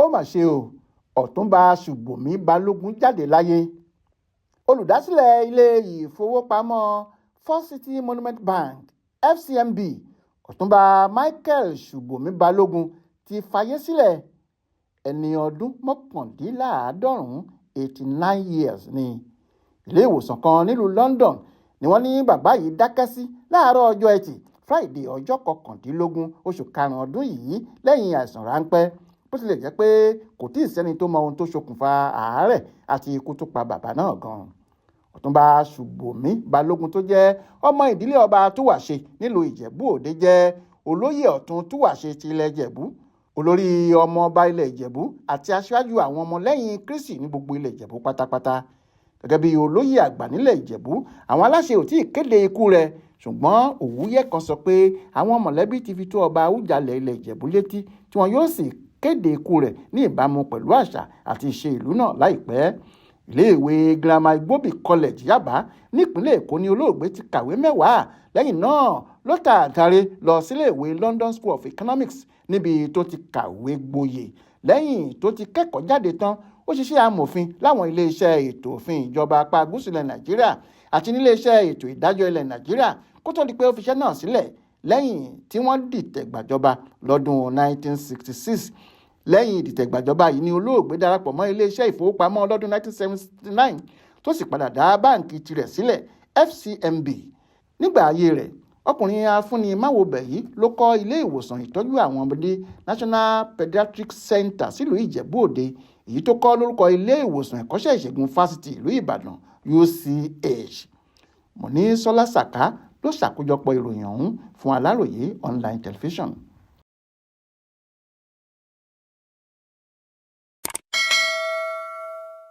ó mà ṣe o Ọtunba Ṣubomi Balogun jáde láyé. Olùdásílẹ̀ ilé ìfowópamọ́ First City Monument Bank FCMB Ọtunba Michael Ṣubomi Balogun ti fayé sílẹ̀. Ẹni ọdún mọ́kàndínláàádọ́rùn-ún 89 years ni. Ilé ìwòsàn kan nílùú London ni wọ́n ní bàbá yìí dákẹ́ sí láàárọ̀ ọjọ́ Ẹtì Friday ọjọ́ 19 oṣù karùn-ún ọdún yìí lẹ́yìn àìsàn ráńpẹ́, bó tilẹ̀ jẹ́ pé kò tí ì sẹ́ni tó mọ ohun tó ṣokùnfà àárẹ̀ àti ikú tó pa bàbá náà gan. Ọ̀túnba Ṣubomi Balogun tó jẹ́ ọmọ ìdílé ọba Túwàṣe nílùú Ìjẹ̀bú Òde jẹ́ olóyè ọ̀tún Túwàṣe ti ilẹ̀ Ìjẹ̀bú, olórí ọmọ ọba ilẹ̀ Ìjẹ̀bú àti aṣáájú àwọn ọmọlẹ́yìn Kristi ní gbogbo ilẹ̀ Ìjẹ̀bú pátápátá. Gẹ́gẹ́ bí olóyè àgbà nílẹ̀ Ìjẹ̀bú, àwọn aláṣẹ ò tí ì kéde ikú rẹ̀, ṣùgbọ́n òwúyẹ́ kan sọ pé àwọn mọ̀lẹ́bí ti fi tó ọba Awùjalẹ̀ ilẹ̀ Ìjẹ̀bú létí tí wọn yóò sì kéde ikú rẹ̀ ní ìbámu pẹ̀lú àṣà àti ìṣe ìlú náà láìpẹ́. Iléèwé girama Igbobi College Yaba nípínlẹ̀ Èkó ni olóògbé ti kàwé mẹ́wàá. Lẹ́yìn náà ló tààtàrẹ lọ síléèwé London School of Economics níbi tó ti kàwé gboyè. Lẹ́yìn tó ti kẹ́kọ̀ọ́ jáde tán, ó ṣiṣẹ́ amòfin láwọn iléeṣẹ́ ètò òfin ìjọba apá gúúsù ilẹ̀ Nàìjíríà àti níléeṣẹ́ ètò ìdájọ́ ilẹ̀ Nàìjíríà kó tó di pé ó fiṣẹ́ náà sílẹ̀ lẹ́yìn tí wọ́n dìtẹ̀ gbàjọba lọ́dún 1966. Lẹ́yìn ìdìtẹ̀gbàjọba yìí ni olóògbé darapọ̀ mọ́ iléeṣẹ́ ìfowópamọ́ lọ́dún 1979 tó sì padà dá báǹkì tirẹ̀ sílẹ̀ FCMB. Nígbà ayé rẹ̀, ọkùnrin afúnimáwòbẹ̀ yìí ló kọ́ ilé ìwòsàn ìtọ́jú àwọn ọmọdé National Pediatric Center sílùú Ìjẹ̀bú Òde, èyí tó kọ́ lórúkọ ilé ìwòsàn ẹ̀kọ́ṣẹ́ ìṣègùn fásitì ìlú Ìbàdàn UCH. Mọ̀ní Sọ́lá Sàká ló ṣàkójọpọ̀ ìròyìn ọ̀hún fún Aláròyé online television.